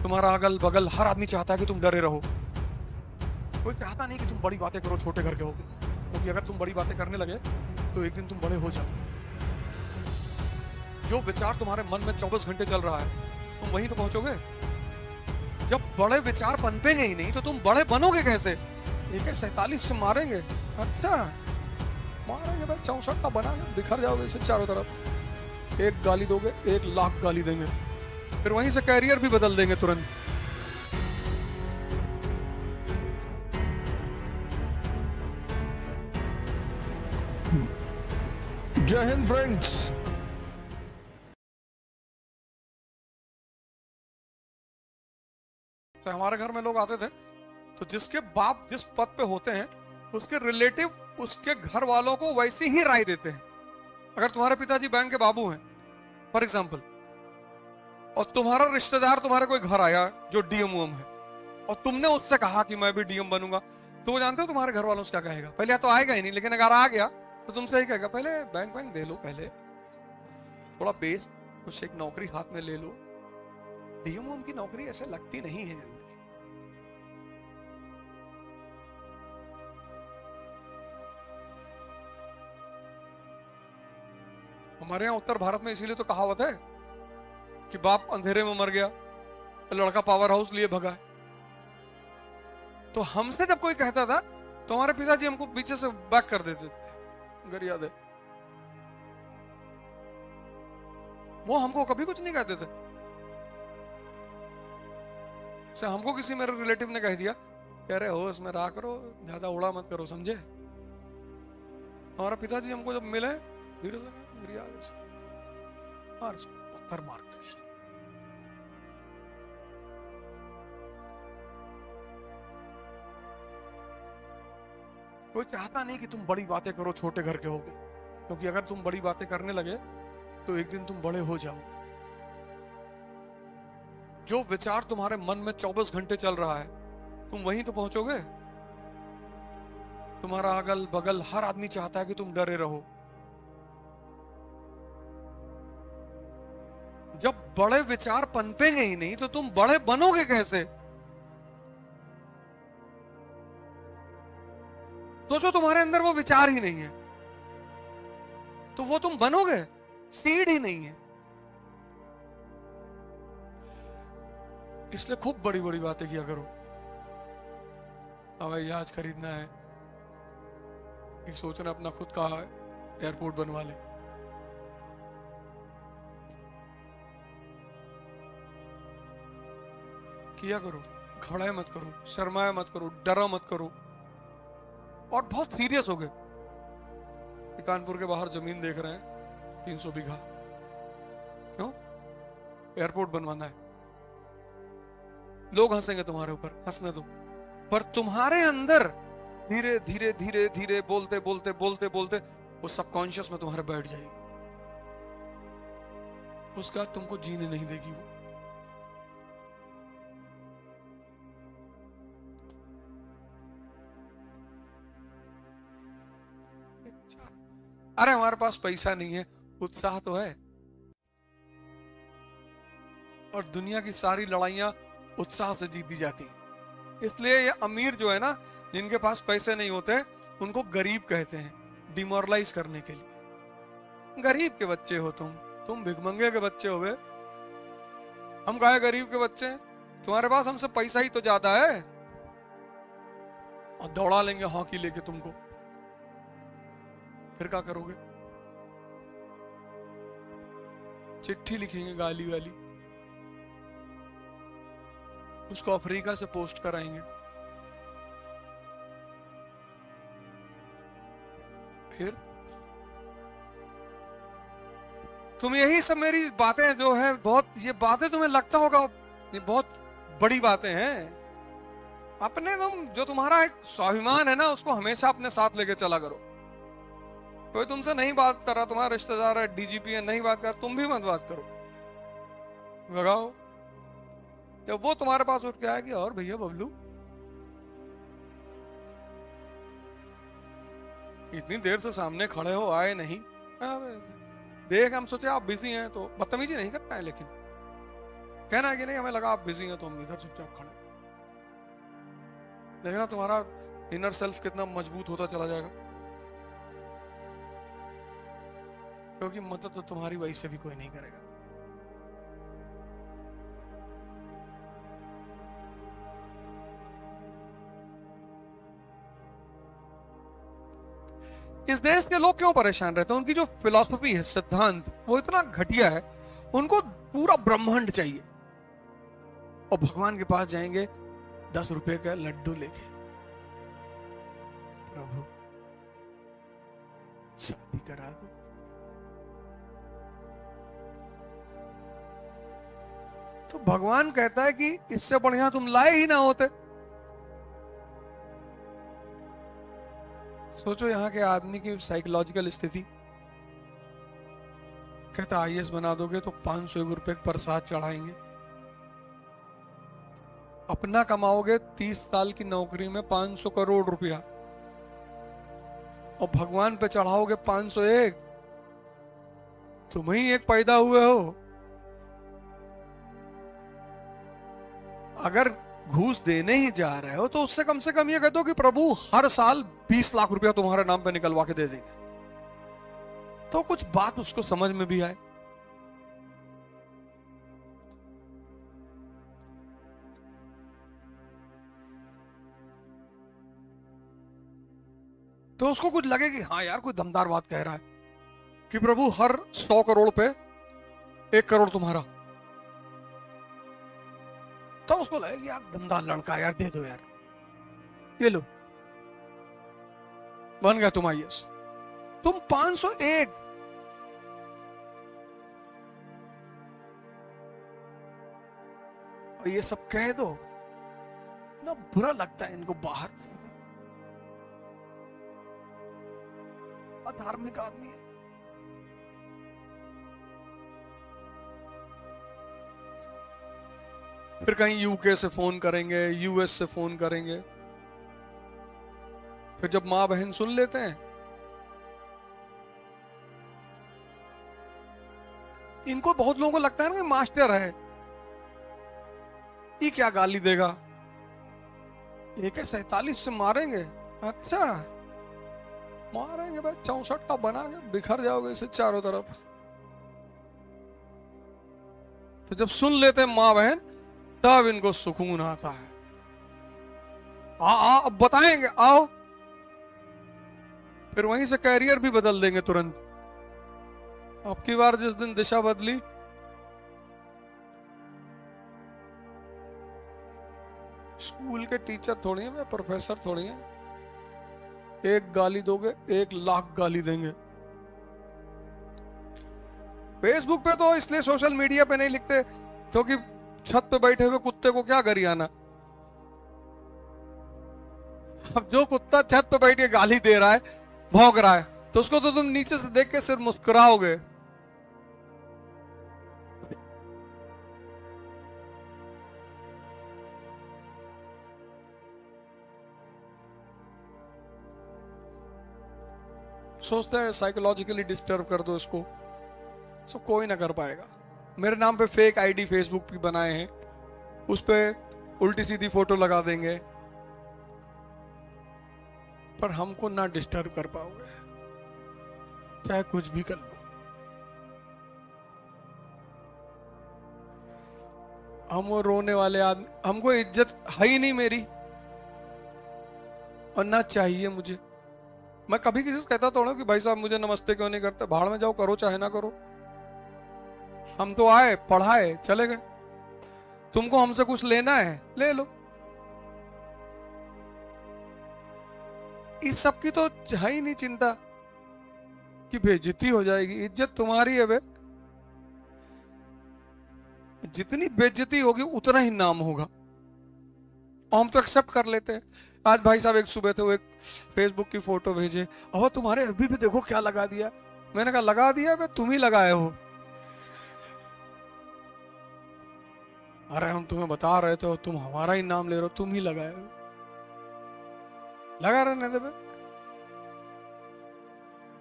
तुम्हारा अगल बगल हर आदमी चाहता है कि तुम डरे रहो। कोई चाहता नहीं कि तुम बड़ी बातें करो, छोटे घर के होगे, क्योंकि अगर तुम बड़ी बातें करने लगे तो एक दिन तुम बड़े हो जाओ। जो विचार तुम्हारे मन में 24 घंटे चल रहा है तुम वहीं तो पहुंचोगे। जब बड़े विचार पनपेंगे ही नहीं तो तुम बड़े बनोगे कैसे? AK-47 से मारेंगे? अच्छा मारेंगे भाई, 64 का बनाएंगे, बिखर जाओगे इसे चारों तरफ। एक गाली दोगे 1 लाख गाली देंगे, फिर वहीं से कैरियर भी बदल देंगे तुरंत। जय हिंद फ्रेंड्स। हमारे घर में लोग आते थे तो जिसके बाप जिस पद पे होते हैं उसके रिलेटिव उसके घर वालों को वैसी ही राय देते हैं। अगर तुम्हारे पिताजी बैंक के बाबू हैं फॉर एग्जाम्पल, और तुम्हारा रिश्तेदार तुम्हारे कोई घर आया जो डीएम है और तुमने उससे कहा कि मैं भी डीएम बनूंगा, तो वो जानते हो तुम्हारे घर वालों से क्या कहेगा? पहले तो आएगा ही नहीं, लेकिन अगर आ गया तो तुमसे ही कहेगा पहले बैंक दे लो, पहले थोड़ा बेस कुछ एक नौकरी हाथ में ले लो। डीएम की नौकरी ऐसे लगती नहीं है जल्दी। हमारे यहाँ उत्तर भारत में इसीलिए तो कहावत है कि बाप अंधेरे में मर गया, लड़का पावर हाउस लिए भगा है। तो हमसे जब कोई कहता था तो हमारे पिताजी हमको पीछे से बैक कर देते थे, अगर याद है। वो हमको कभी कुछ नहीं कहते थे। से हमको किसी मेरे रिलेटिव ने कह दिया कह रहे हो इसमें रहा करो, ज्यादा उड़ा मत करो, समझे? हमारा पिताजी हमको जब मिले धीरे से मेरी याद है पत्थर मार के कोई चाहता नहीं कि तुम बड़ी बातें करो, छोटे घर के होगे, क्योंकि अगर तुम बड़ी बातें करने लगे तो एक दिन तुम बड़े हो जाओगे। जो विचार तुम्हारे मन में 24 घंटे चल रहा है तुम वहीं तो पहुंचोगे। तुम्हारा अगल बगल हर आदमी चाहता है कि तुम डरे रहो। जब बड़े विचार पनपेंगे ही नहीं तो तुम बड़े बनोगे कैसे? सोचो तुम्हारे अंदर वो विचार ही नहीं है तो वो तुम बनोगे? सीड ही नहीं है। इसलिए खूब बड़ी बड़ी बातें किया करो। हवाई जहाज खरीदना है, एक सोचना अपना खुद का एयरपोर्ट बनवा ले। किया करो, घबराए मत करो, शर्माए मत करो, डरा मत करो, और बहुत सीरियस हो गए। कानपुर के बाहर जमीन देख रहे हैं 300 बीघा, क्यों? एयरपोर्ट बनवाना है। लोग हंसेंगे तुम्हारे ऊपर, हंसने दो, पर तुम्हारे अंदर धीरे धीरे धीरे धीरे बोलते बोलते बोलते बोलते वो सबकॉन्शियस में तुम्हारे बैठ जाएगी। उसका तुमको जीने नहीं देगी वो। अरे हमारे पास पैसा नहीं है, उत्साह तो है, और दुनिया की सारी लड़ाइयां उत्साह से जीती जाती हैं। इसलिए ये अमीर जो है ना, जिनके पास पैसे नहीं होते उनको गरीब कहते हैं, डिमोरलाइज करने के लिए। गरीब के बच्चे हो तुम भिखमंगे के बच्चे हो। हम कहे गरीब के बच्चे, तुम्हारे पास हमसे पैसा ही तो ज्यादा है, और दौड़ा लेंगे हॉकी लेके तुमको, फिर क्या करोगे? चिट्ठी लिखेंगे गाली वाली, उसको अफ्रीका से पोस्ट कराएंगे, फिर तुम यही सब मेरी बातें जो है बहुत, ये बातें तुम्हें लगता होगा ये बहुत बड़ी बातें हैं। अपने जो तुम्हारा एक स्वाभिमान है ना, उसको हमेशा अपने साथ लेके चला करो। कोई तुमसे नहीं बात कर रहा, तुम्हारा रिश्तेदार है, डीजीपी है, नहीं बात कर, तुम भी मत बात करो, भगाओ। जब वो तुम्हारे पास उठ के आएगी, और भैया बबलू इतनी देर से सामने खड़े हो, आए नहीं, देख हम सोचे आप बिजी हैं तो बदतमीजी नहीं करना है, लेकिन कहना है कि नहीं हमें लगा आप बिजी हैं तो हम इधर चुपचाप खड़े। देखना तुम्हारा इनर सेल्फ कितना मजबूत होता चला जाएगा, क्योंकि मदद तो तुम्हारी वही से भी कोई नहीं करेगा। इस देश के लोग क्यों परेशान रहते हैं? उनकी जो फिलॉसफी है, सिद्धांत, वो इतना घटिया है। उनको पूरा ब्रह्मांड चाहिए, और भगवान के पास जाएंगे 10 रुपए का लड्डू लेके, प्रभु शादी करा दो। तो भगवान कहता है कि इससे बढ़िया तुम लाए ही ना होते। सोचो यहाँ के आदमी की साइकोलॉजिकल स्थिति। कहता आईएएस बना दोगे तो 501 रुपए प्रसाद चढ़ाएंगे। अपना कमाओगे 30 साल की नौकरी में 500 करोड़ रुपया, और भगवान पे चढ़ाओगे 501। तुम ही एक पैदा हुए हो। अगर घूस देने ही जा रहे हो तो उससे कम से कम ये कह दो कि प्रभु हर साल 20 लाख रुपया तुम्हारे नाम पे निकलवा के दे देंगे, तो कुछ बात उसको समझ में भी आए। तो उसको कुछ लगे कि हाँ यार कोई दमदार बात कह रहा है कि प्रभु हर 100 करोड़ पे 1 करोड़ तुम्हारा। तो उसको लगे कि यार दमदार लड़का यार, दे दो यार, ये लो बन गया तुम आईएएस। तुम 501। और ये सब कह दो ना, बुरा लगता है इनको बाहर। अधार्मिक आदमी है। फिर कहीं यूके से फोन करेंगे, यूएस से फोन करेंगे। फिर जब मां बहन सुन लेते हैं, इनको बहुत लोगों को लगता है ना कि मास्टर है, ये क्या गाली देगा, AK-47 से मारेंगे। अच्छा मारेंगे भाई, 64 का बना के बिखर जाओगे इसे चारों तरफ। तो जब सुन लेते हैं मां बहन, तब इनको सुकून आता है। अब बताएंगे, आओ। फिर वहीं से कैरियर भी बदल देंगे तुरंत। अब की बार जिस दिन दिशा बदली, स्कूल के टीचर थोड़ी है, प्रोफेसर थोड़ी है। एक गाली दोगे 1 लाख गाली देंगे। फेसबुक पे तो इसलिए सोशल मीडिया पे नहीं लिखते क्योंकि छत पे बैठे हुए कुत्ते को क्या गरियाना। अब जो कुत्ता छत पे बैठ के गाली दे रहा है, भौंक रहा है, तो उसको तो तुम नीचे से देख के सिर्फ मुस्कुराओगे। सोचते हैं साइकोलॉजिकली डिस्टर्ब कर दो इसको, सो कोई ना कर पाएगा। मेरे नाम पे फेक आईडी फेसबुक की बनाए हैं, उस पे उल्टी सीधी फोटो लगा देंगे, पर हमको ना डिस्टर्ब कर पाओगे, चाहे कुछ भी कर लो। हम वो रोने वाले आदमी, हमको इज्जत है ही नहीं मेरी, और ना चाहिए मुझे। मैं कभी किसी से कहता तो कि भाई साहब मुझे नमस्ते क्यों नहीं करते, भाड़ में जाओ, करो चाहे ना करो। हम तो आए, पढ़ाए, चले गए। तुमको हमसे कुछ लेना है, ले लो। इस सब की तो है ही नहीं चिंता कि बेइज्जती हो जाएगी। इज्जत तुम्हारी है बे, जितनी बेइज्जती होगी उतना ही नाम होगा, और हम तो एक्सेप्ट कर लेते हैं। आज भाई साहब एक सुबह थे, वो एक फेसबुक की फोटो भेजे, अब तुम्हारे अभी भी देखो क्या लगा दिया। मैंने कहा लगा दिया बे, तुम ही लगाए हो। अरे हम तुम्हें बता रहे थे, तुम हमारा ही नाम ले रहे हो, तुम ही लगाए हो। लगा रहने दे बे,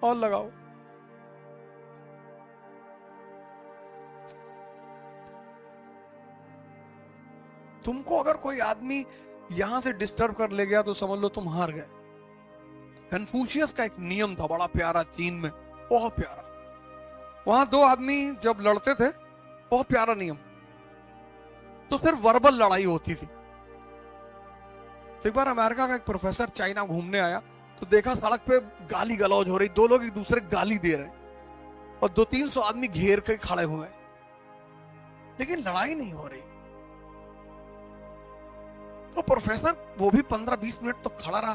और लगाओ। तुमको अगर कोई आदमी यहां से डिस्टर्ब कर ले गया तो समझ लो तुम हार गए। कन्फ्यूशियस का एक नियम था बड़ा प्यारा, चीन में, बहुत प्यारा। वहां दो आदमी जब लड़ते थे, बहुत प्यारा नियम, तो सिर्फ वर्बल लड़ाई होती थी। तो एक बार अमेरिका का एक प्रोफेसर चाइना घूमने आया तो देखा सड़क पे गाली गलौज हो रही, दो लोग एक दूसरे को गाली दे रहे हैं और 200-300 आदमी घेर के खड़े हुए, लेकिन लड़ाई नहीं हो रही। तो प्रोफेसर वो भी 15-20 मिनट तो खड़ा रहा।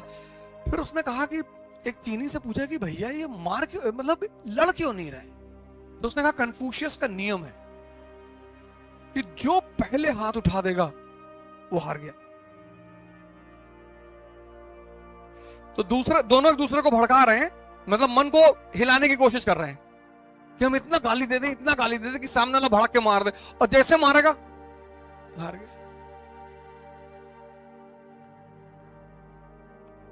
फिर उसने कहा कि एक चीनी से पूछा कि भैया ये मार क्यों, मतलब लड़ क्यों नहीं रहे? तो उसने कहा कन्फ्यूशियस का नियम है कि जो पहले हाथ उठा देगा वो हार गया। तो दोनों एक दूसरे को भड़का रहे हैं, मतलब मन को हिलाने की कोशिश कर रहे हैं कि हम इतना गाली दे दें, इतना गाली दे दें कि सामने वाला भड़क के मार दे, और जैसे मारेगा हार गया।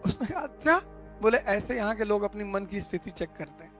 उसने कहा अच्छा, बोले ऐसे यहाँ के लोग अपनी मन की स्थिति चेक करते हैं।